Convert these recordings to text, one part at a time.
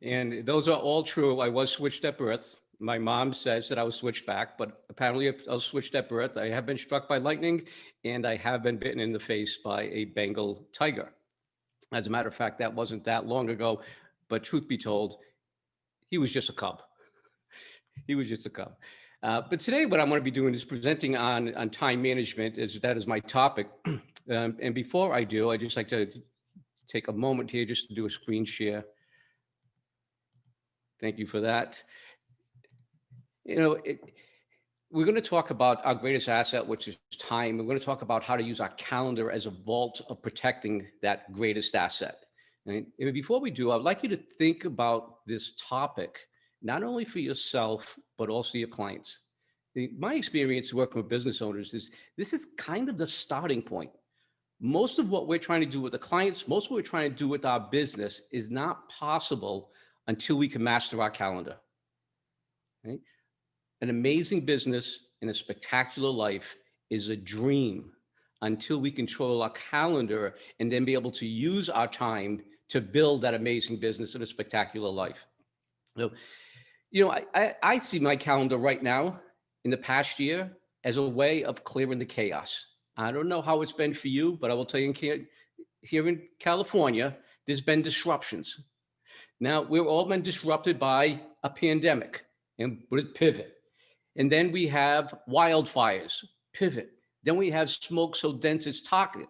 And those are all true. I was switched at birth. My mom says that I was switched back, but apparently I was switched at birth. I have been struck by lightning, and I have been bitten in the face by a Bengal tiger. As a matter of fact, that wasn't that long ago, but truth be told, he was just a cub. He was just a cub. But today, what I'm going to be doing is presenting on time management. That is my topic. And before I do, I just like to take a moment here just to do a screen share. Thank you for that. You know, we're going to talk about our greatest asset, which is time. We're going to talk about how to use our calendar as a vault of protecting that greatest asset. And before we do, I'd like you to think about this topic, not only for yourself, but also your clients. My experience working with business owners is this is kind of the starting point. Most of what we're trying to do with the clients, most of what we're trying to do with our business is not possible until we can master our calendar. Right? An amazing business and a spectacular life is a dream until we control our calendar and then be able to use our time to build that amazing business and a spectacular life. So, you know, I see my calendar right now in the past year as a way of clearing the chaos. I don't know how it's been for you, but I will tell you here in California, there's been disruptions. Now, we've all been disrupted by a pandemic and with pivot. And then we have wildfires, pivot. Then we have smoke so dense it's toxic,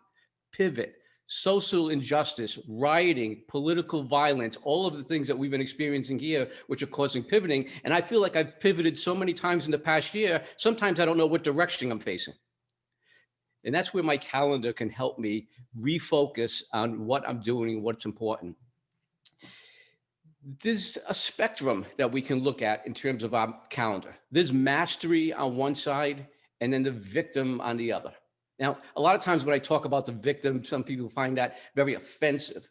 pivot. Social injustice, rioting, political violence, all of the things that we've been experiencing here, which are causing pivoting. And I feel like I've pivoted so many times in the past year, sometimes I don't know what direction I'm facing. And that's where my calendar can help me refocus on what I'm doing and what's important. There's a spectrum that we can look at in terms of our calendar. There's mastery on one side and then the victim on the other. Now, a lot of times when I talk about the victim, some people find that very offensive,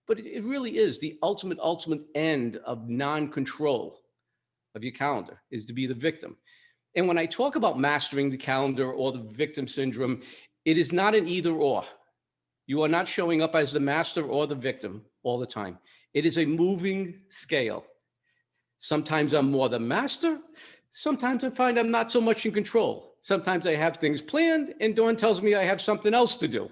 but it really is the ultimate end of non-control of your calendar is to be the victim. And when I talk about mastering the calendar or the victim syndrome, it is not an either or. You are not showing up as the master or the victim all the time. It is a moving scale. Sometimes I'm more the master. Sometimes I find I'm not so much in control. Sometimes I have things planned and Dawn tells me I have something else to do.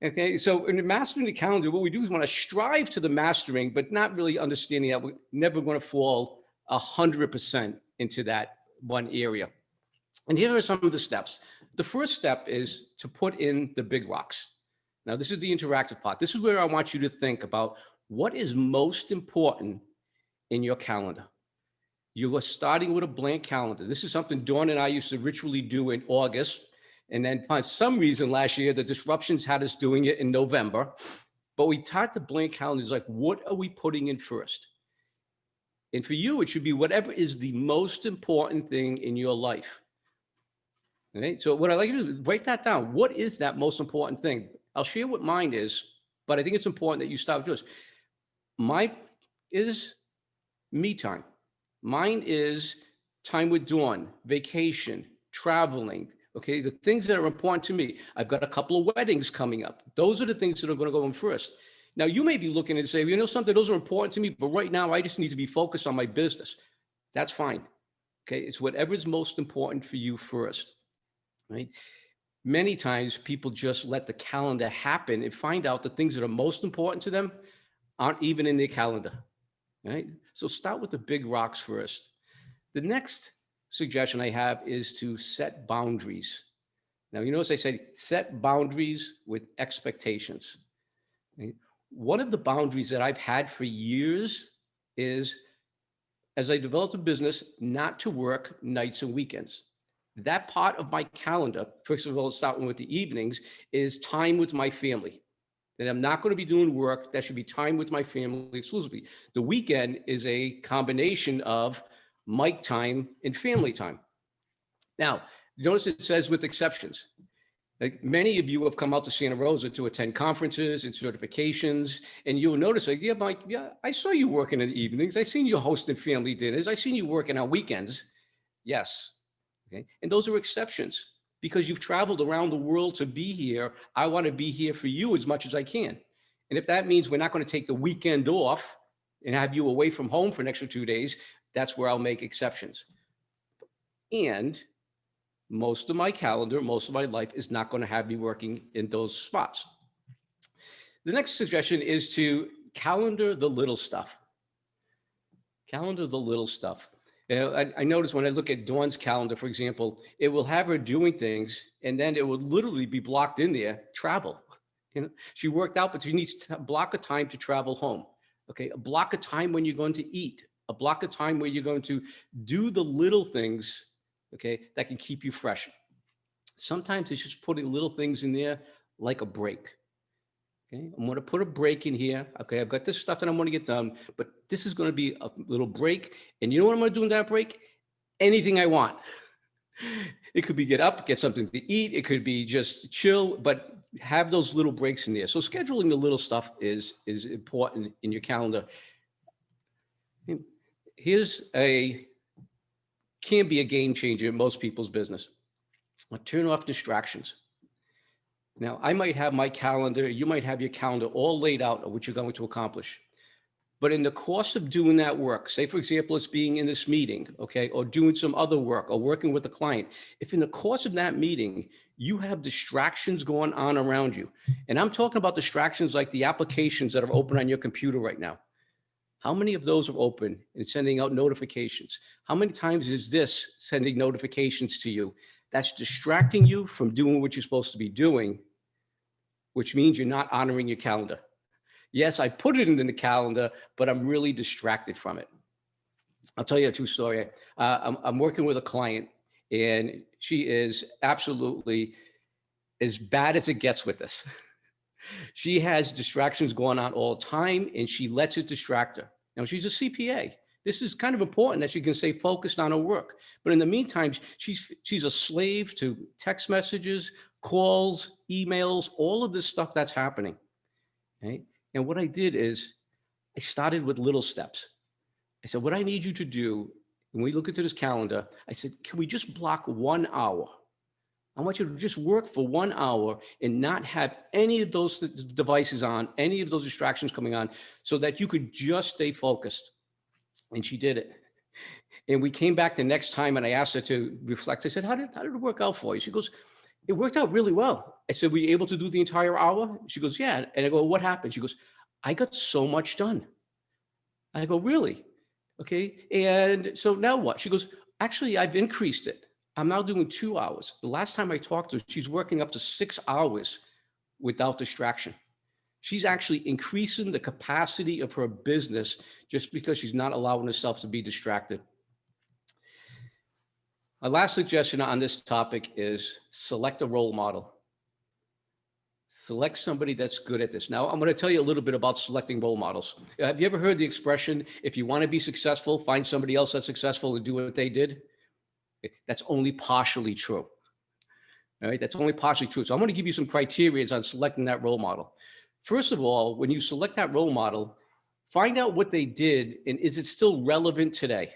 Okay, so in mastering the calendar, what we do is want to strive to the mastering, but not really understanding that we're never going to fall 100% into that one area. And here are some of the steps. The first step is to put in the big rocks. Now, this is the interactive part. This is where I want you to think about what is most important in your calendar. You are starting with a blank calendar. This is something Dawn and I used to ritually do in August. And then for some reason last year, the disruptions had us doing it in November. But we taught the blank calendars like, what are we putting in first? And for you, it should be whatever is the most important thing in your life. Okay? So what I'd like you to do is write that down. What is that most important thing? I'll share what mine is, but I think it's important that you start with yours. Mine is me time. Mine is time with Dawn, vacation, traveling, okay? The things that are important to me. I've got a couple of weddings coming up. Those are the things that are going to go in first. Now, you may be looking and say, you know something, those are important to me, but right now I just need to be focused on my business. That's fine, okay? It's whatever is most important for you first, right? Many times people just let the calendar happen and find out the things that are most important to them aren't even in their calendar. Right? So start with the big rocks first. The next suggestion I have is to set boundaries. Now, you notice I said set boundaries with expectations. Right? One of the boundaries that I've had for years is, as I developed a business, not to work nights and weekends. That part of my calendar, first of all, starting with the evenings, is time with my family. That I'm not going to be doing work. That should be time with my family exclusively. The weekend is a combination of mic time and family time. Now, notice it says with exceptions. Like many of you have come out to Santa Rosa to attend conferences and certifications, and you'll notice, like, yeah, Mike, yeah, I saw you working in the evenings. I seen you hosting family dinners. I seen you working on weekends. Yes, okay, and those are exceptions. Because you've traveled around the world to be here, I want to be here for you as much as I can. And if that means we're not going to take the weekend off, and have you away from home for an extra 2 days, that's where I'll make exceptions. And most of my calendar, most of my life is not going to have me working in those spots. The next suggestion is to calendar the little stuff. Calendar the little stuff. You know, I notice when I look at Dawn's calendar, for example, it will have her doing things, and then it will literally be blocked in there, travel. You know, she worked out, but she needs to block a time to travel home. Okay, a block of time when you're going to eat, a block of time where you're going to do the little things, okay, that can keep you fresh. Sometimes it's just putting little things in there like a break. Okay, I'm going to put a break in here. Okay, I've got this stuff that I want to get done, but this is going to be a little break. And you know what I'm going to do in that break? Anything I want. It could be get up, get something to eat. It could be just chill, but have those little breaks in there. So scheduling the little stuff is important in your calendar. Here's can be a game changer in most people's business. Turn off distractions. Now, I might have my calendar, you might have your calendar all laid out of what you're going to accomplish. But in the course of doing that work, say, for example, it's being in this meeting, okay, or doing some other work or working with a client. If in the course of that meeting, you have distractions going on around you, and I'm talking about distractions like the applications that are open on your computer right now. How many of those are open and sending out notifications? How many times is this sending notifications to you? That's distracting you from doing what you're supposed to be doing, which means you're not honoring your calendar. Yes, I put it in the calendar, but I'm really distracted from it. I'll tell you a true story. I'm working with a client, and she is absolutely as bad as it gets with this. She has distractions going on all the time, and she lets it distract her. Now, she's a CPA. This is kind of important that she can stay focused on her work. But in the meantime, she's a slave to text messages, calls, emails, all of this stuff that's happening. Right? And what I did is I started with little steps. I said, what I need you to do, when we look into this calendar, I said, can we just block 1 hour? I want you to just work for 1 hour and not have any of those devices on, any of those distractions coming on, so that you could just stay focused. And she did it. And we came back the next time and I asked her to reflect. I said, how did it work out for you? She goes, it worked out really well. I said, were you able to do the entire hour? She goes, yeah. And I go, what happened? She goes, I got so much done. I go, really? Okay. And so now what? She goes, actually, I've increased it. I'm now doing 2 hours. The last time I talked to her, she's working up to 6 hours without distraction. She's actually increasing the capacity of her business just because she's not allowing herself to be distracted. My last suggestion on this topic is select a role model. Select somebody that's good at this. Now, I'm going to tell you a little bit about selecting role models. Have you ever heard the expression, if you want to be successful, find somebody else that's successful and do what they did? That's only partially true. All right, that's only partially true. So I'm going to give you some criteria on selecting that role model. First of all, when you select that role model, find out what they did and is it still relevant today?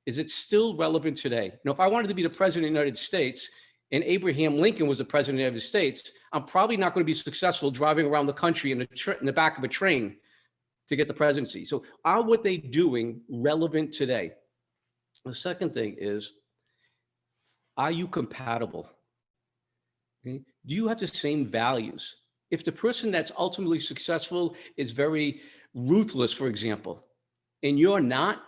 Is it still relevant today? You know, if I wanted to be the president of the United States and Abraham Lincoln was the president of the United States, I'm probably not going to be successful driving around the country in the back of a train to get the presidency. So are what they doing relevant today? The second thing is, are you compatible? Okay? Do you have the same values? If the person that's ultimately successful is very ruthless, for example, and you're not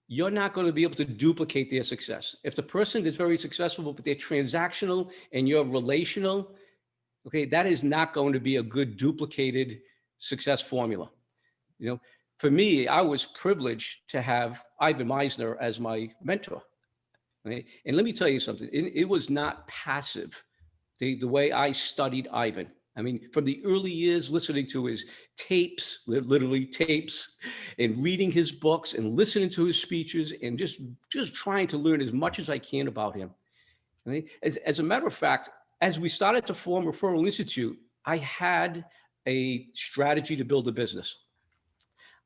going to be able to duplicate their success. If the person is very successful, but they're transactional and you're relational, okay, that is not going to be a good duplicated success formula. You know, for me, I was privileged to have Ivan Meisner as my mentor. Right? And let me tell you something, it was not passive, the way I studied Ivan. I mean, from the early years, listening to his tapes, literally tapes, and reading his books and listening to his speeches and just trying to learn as much as I can about him. Right? As a matter of fact, as we started to form Referral Institute, I had a strategy to build a business.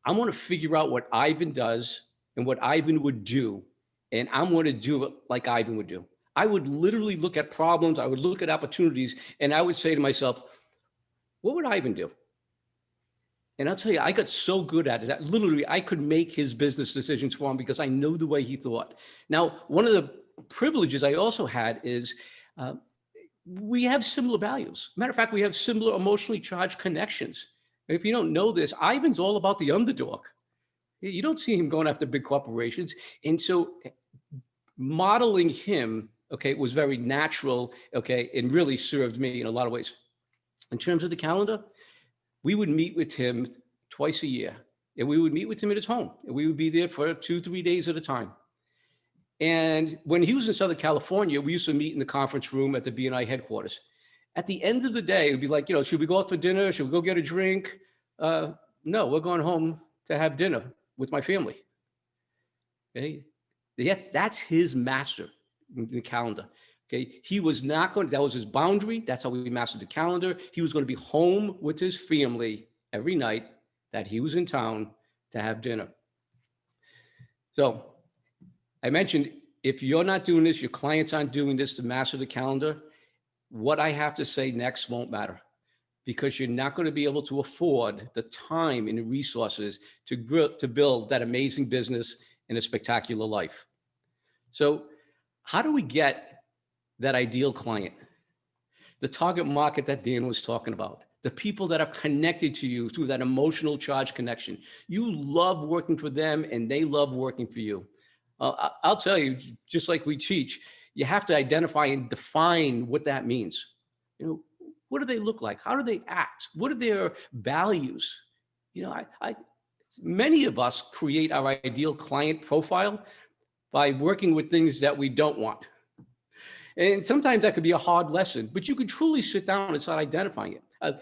I want to figure out what Ivan does and what Ivan would do, and I'm going to do it like Ivan would do. I would literally look at problems, I would look at opportunities, and I would say to myself, what would Ivan do? And I'll tell you, I got so good at it that literally I could make his business decisions for him because I knew the way he thought. Now, one of the privileges I also had is uh, we have similar values. Matter of fact, we have similar emotionally charged connections. If you don't know this, Ivan's all about the underdog. You don't see him going after big corporations. And so modeling him, okay, was very natural, okay, and really served me in a lot of ways. In terms of the calendar, we would meet with him twice a year, and we would meet with him at his home, and we would be there for 2, 3 days at a time. And when he was in Southern California, we used to meet in the conference room at the BNI headquarters. At the end of the day, it'd be like, should we go out for dinner? Should we go get a drink? No, we're going home to have dinner with my family. Okay, that's his master in the calendar. Okay, he was not going. That was his boundary. That's how we mastered the calendar. He was going to be home with his family every night that he was in town to have dinner. So I mentioned, if you're not doing this, your clients aren't doing this to master the calendar, what I have to say next won't matter, because you're not going to be able to afford the time and the resources to build that amazing business and a spectacular life. So how do we get that ideal client? The target market that Dan was talking about, the people that are connected to you through that emotional charge connection. You love working for them and they love working for you. I'll tell you, just like we teach, you have to identify and define what that means. What do they look like? How do they act? What are their values? Many of us create our ideal client profile by working with things that we don't want. And sometimes that could be a hard lesson, but you could truly sit down and start identifying it.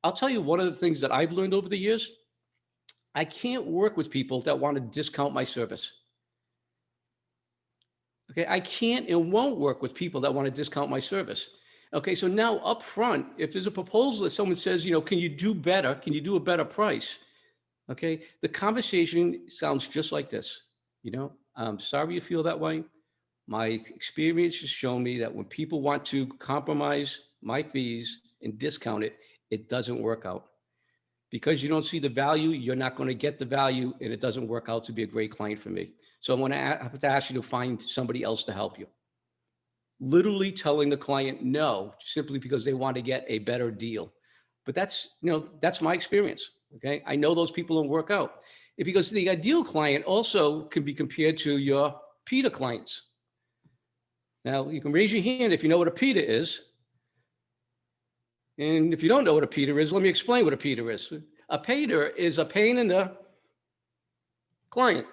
I'll tell you one of the things that I've learned over the years. I can't work with people that want to discount my service. Okay, I can't and won't work with people that want to discount my service. Okay, so now up front, if there's a proposal that someone says, can you do better? Can you do a better price? Okay, the conversation sounds just like this. I'm sorry you feel that way. My experience has shown me that when people want to compromise my fees and discount it, it doesn't work out. Because you don't see the value, you're not going to get the value, and it doesn't work out to be a great client for me. So I'm going to have to ask you to find somebody else to help you. Literally telling the client no, simply because they want to get a better deal. But that's my experience. Okay, I know those people don't work out. Because the ideal client also can be compared to your PETA clients. Now, you can raise your hand if you know what a PETA is. And if you don't know what a PETA is, let me explain what a PETA is. A PETA is a pain in the client.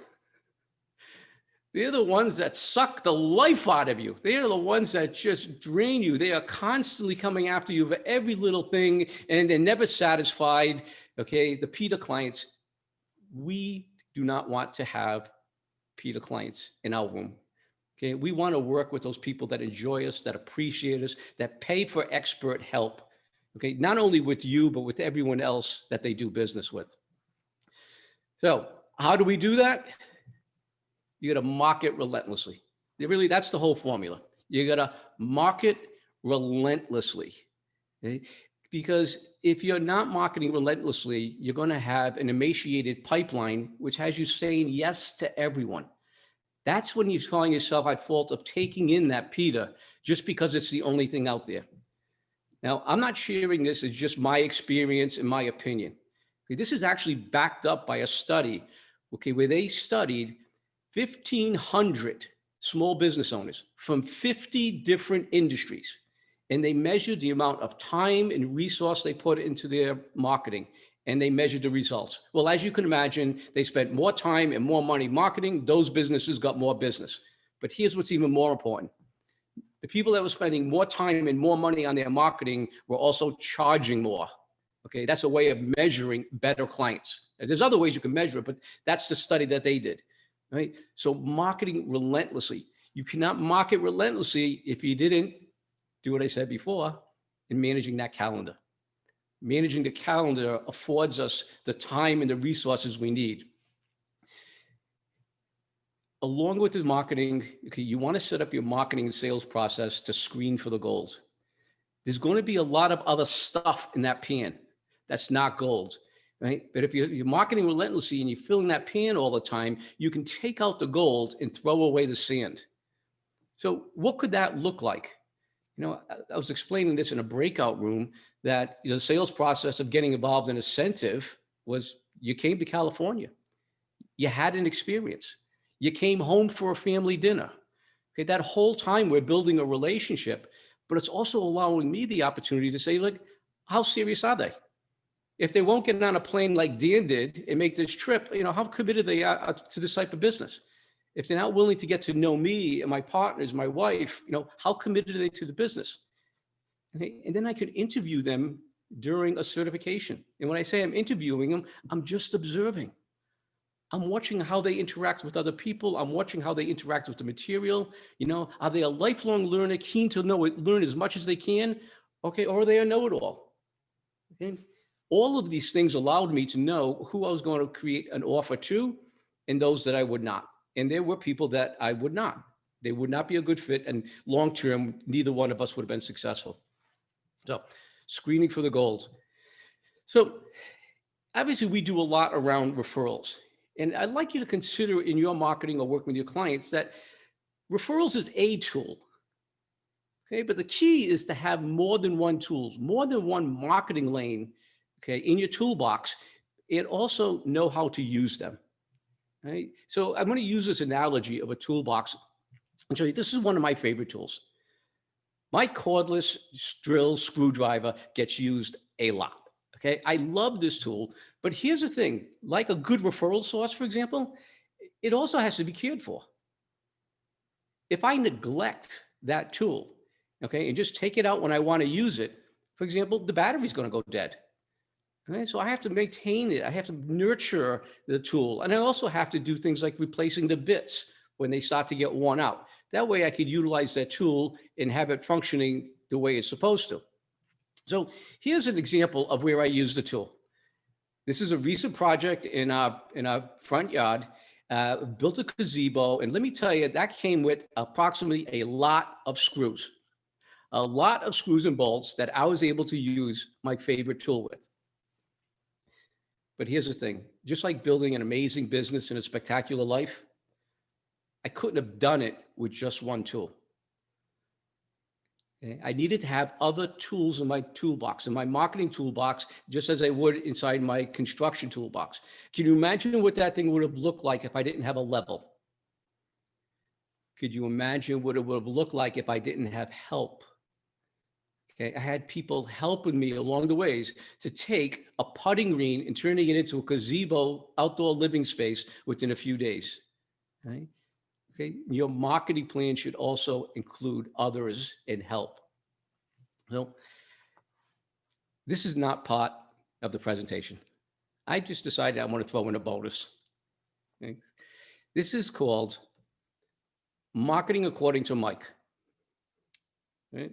They're the ones that suck the life out of you. They are the ones that just drain you. They are constantly coming after you for every little thing, and they're never satisfied. Okay, the PETA clients, we do not want to have PETA clients in our room. Okay, we want to work with those people that enjoy us, that appreciate us, that pay for expert help. Okay, not only with you, but with everyone else that they do business with. So how do we do that? You got to market relentlessly. That's the whole formula. You got to market relentlessly. Okay? Because if you're not marketing relentlessly, you're going to have an emaciated pipeline, which has you saying yes to everyone. That's when you find yourself at fault of taking in that PETA just because it's the only thing out there. Now, I'm not sharing this as just my experience and my opinion. Okay, this is actually backed up by a study, where they studied 1,500 small business owners from 50 different industries, and they measured the amount of time and resource they put into their marketing, and they measured the results. Well, as you can imagine, they spent more time and more money marketing. Those businesses got more business. But here's what's even more important. The people that were spending more time and more money on their marketing were also charging more. Okay, that's a way of measuring better clients. There's other ways you can measure it, but that's the study that they did. Right? So marketing relentlessly. You cannot market relentlessly if you didn't do what I said before in managing that calendar. Managing the calendar affords us the time and the resources we need. Along with the marketing, okay, you want to set up your marketing and sales process to screen for the goals. There's going to be a lot of other stuff in that pan that's not gold. right? But if you're marketing relentlessly and you're filling that pan all the time, you can take out the gold and throw away the sand. So what could that look like? I was explaining this in a breakout room that the sales process of getting involved in Asentiv was you came to California, you had an experience, you came home for a family dinner. Okay, that whole time we're building a relationship, but it's also allowing me the opportunity to say, like, how serious are they? If they won't get on a plane like Dan did and make this trip, how committed they are to this type of business? If they're not willing to get to know me and my partners, my wife, how committed are they to the business? Okay? And then I could interview them during a certification. And when I say I'm interviewing them, I'm just observing. I'm watching how they interact with other people. I'm watching how they interact with the material. Are they a lifelong learner, keen to learn as much as they can? Okay, or are they a know-it-all? Okay. All of these things allowed me to know who I was going to create an offer to and those that I would not. And there were people that I would not. They would not be a good fit. And long-term, neither one of us would have been successful. So screening for the gold. So obviously we do a lot around referrals. And I'd like you to consider in your marketing or working with your clients that referrals is a tool. Okay, but the key is to have more than one tools, more than one marketing lane, okay, in your toolbox, and also know how to use them. Right? So I'm going to use this analogy of a toolbox and show you, this is one of my favorite tools. My cordless drill screwdriver gets used a lot. Okay, I love this tool, but here's the thing, like a good referral source, for example, it also has to be cared for. If I neglect that tool, okay, and just take it out when I want to use it, for example, the battery's going to go dead. Okay, so I have to maintain it. I have to nurture the tool. And I also have to do things like replacing the bits when they start to get worn out. That way I could utilize that tool and have it functioning the way it's supposed to. So here's an example of where I use the tool. This is a recent project in our front yard. Built a gazebo, and let me tell you, that came with approximately a lot of screws and bolts that I was able to use my favorite tool with. But here's the thing, just like building an amazing business and a spectacular life, I couldn't have done it with just one tool. Okay? I needed to have other tools in my toolbox, in my marketing toolbox, just as I would inside my construction toolbox. Can you imagine what that thing would have looked like if I didn't have a level? Could you imagine what it would have looked like if I didn't have help? Okay, I had people helping me along the ways to take a putting green and turning it into a gazebo outdoor living space within a few days. Right? Okay, your marketing plan should also include others and help. So this is not part of the presentation. I just decided I want to throw in a bonus. Okay? This is called Marketing According to Mike. Right?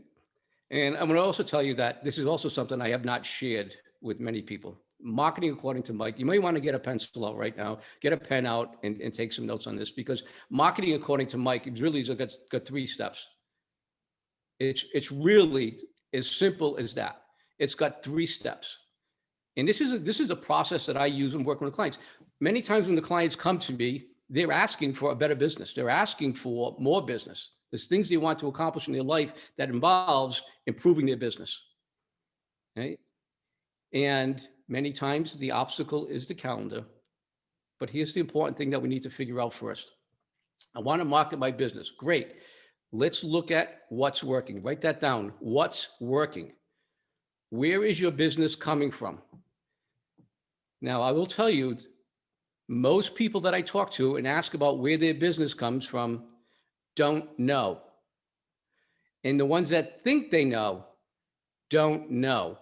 And I'm going to also tell you that this is also something I have not shared with many people. Marketing according to Mike. You may want to get a pencil out right now, get a pen out and take some notes on this, because marketing according to Mike, it really has got 3 steps. It's really as simple as that. It's got 3 steps. And this is a process that I use when working with clients. Many times when the clients come to me, they're asking for a better business. They're asking for more business. There's things they want to accomplish in their life that involves improving their business. Right? And many times the obstacle is the calendar. But here's the important thing that we need to figure out first. I want to market my business. Great. Let's look at what's working. Write that down. What's working? Where is your business coming from? Now, I will tell you, most people that I talk to and ask about where their business comes from don't know. And the ones that think they know don't know.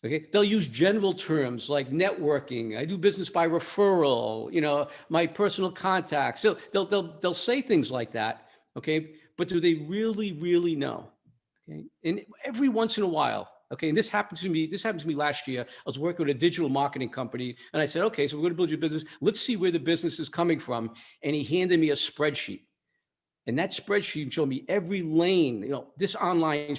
Okay, they'll use general terms like networking. I do business by referral. My personal contacts. So they'll say things like that. Okay, but do they really know? Okay, and every once in a while. Okay, and this happened to me last year. I was working with a digital marketing company, and I said, okay, so we're going to build your business. Let's see where the business is coming from. And he handed me a spreadsheet. And that spreadsheet showed me every lane, this online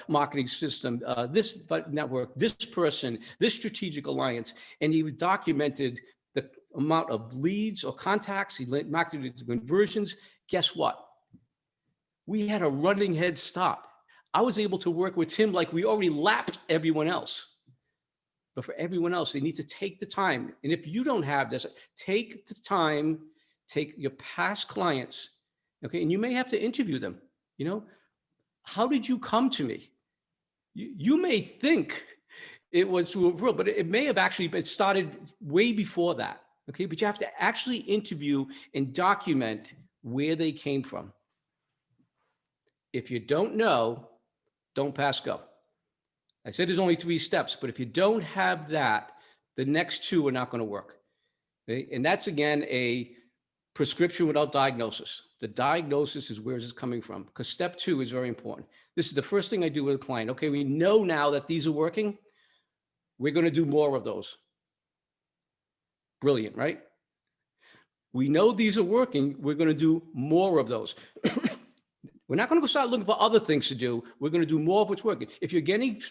marketing system, this network, this person, this strategic alliance. And he documented the amount of leads or contacts, he marketed it to conversions. Guess what? We had a running head start. I was able to work with him like we already lapped everyone else. But for everyone else, they need to take the time. And if you don't have this, take the time, take your past clients, okay? And you may have to interview them, how did you come to me? You may think it was through a referral, but it may have actually been started way before that, okay? But you have to actually interview and document where they came from. If you don't know, don't pass go. I said there's only 3 steps, but if you don't have that, the next 2 are not going to work. Okay? And that's, again, a prescription without diagnosis. The diagnosis is where is this coming from, because step 2 is very important. This is the first thing I do with a client. Okay, we know now that these are working. We're going to do more of those. Brilliant, right? We know these are working. We're going to do more of those. We're not going to start looking for other things to do. We're going to do more of what's working. If you're getting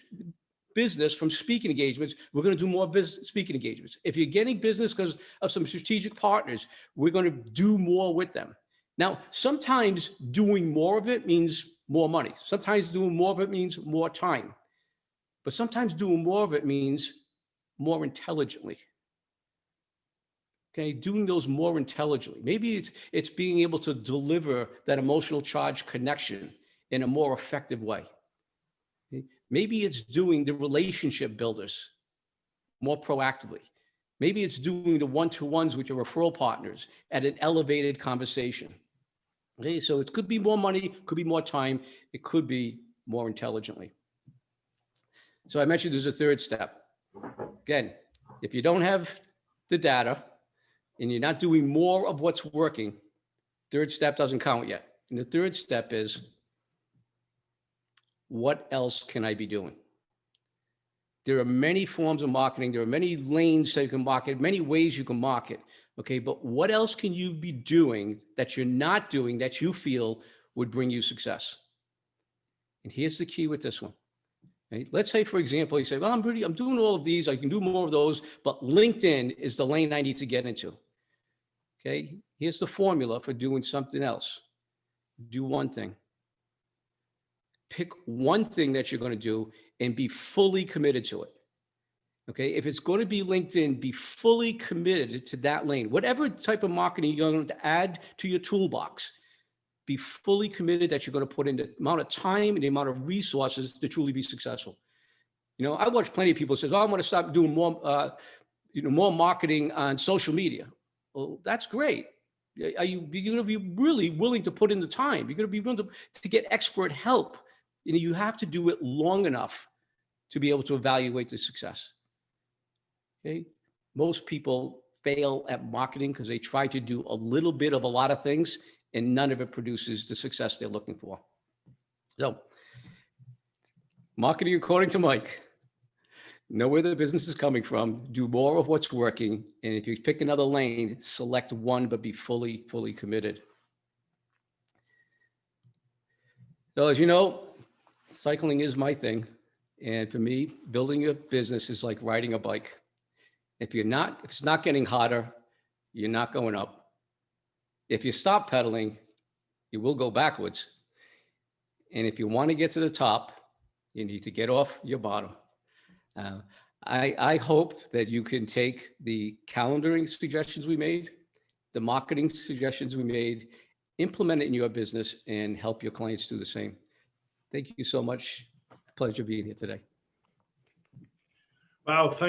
business from speaking engagements, we're going to do more speaking engagements. If you're getting business because of some strategic partners, we're going to do more with them. Now, sometimes doing more of it means more money. Sometimes doing more of it means more time. But sometimes doing more of it means more intelligently. Okay, doing those more intelligently. Maybe it's being able to deliver that emotional charge connection in a more effective way. Okay? Maybe it's doing the relationship builders more proactively. Maybe it's doing the one-to-ones with your referral partners at an elevated conversation. Okay, so it could be more money, could be more time, it could be more intelligently. So I mentioned there's a 3rd step. Again, if you don't have the data, and you're not doing more of what's working, 3rd step doesn't count yet. And the 3rd step is, what else can I be doing? There are many forms of marketing. There are many lanes that you can market, many ways you can market, okay? But what else can you be doing that you're not doing that you feel would bring you success? And here's the key with this one. Okay? Let's say, for example, you say, well, I'm doing all of these. I can do more of those, but LinkedIn is the lane I need to get into. Okay, here's the formula for doing something else. Do one thing. Pick one thing that you're going to do and be fully committed to it. Okay, if it's going to be LinkedIn, be fully committed to that lane. Whatever type of marketing you're going to add to your toolbox, be fully committed that you're going to put in the amount of time and the amount of resources to truly be successful. I watch plenty of people say, oh, I'm going to start doing more, more marketing on social media. Well, that's great. You're going to be really willing to put in the time. You're going to be willing to get expert help. You have to do it long enough to be able to evaluate the success. Okay. Most people fail at marketing because they try to do a little bit of a lot of things and none of it produces the success they're looking for. So, marketing according to Mike. Know where the business is coming from, do more of what's working, and if you pick another lane, select one, but be fully committed. So as you know, cycling is my thing. And for me, building a business is like riding a bike. If it's not getting hotter, you're not going up. If you stop pedaling, you will go backwards. And if you want to get to the top, you need to get off your bottom. I hope that you can take the calendaring suggestions we made, the marketing suggestions we made, implement it in your business, and help your clients do the same. Thank you so much. Pleasure being here today. Wow, thank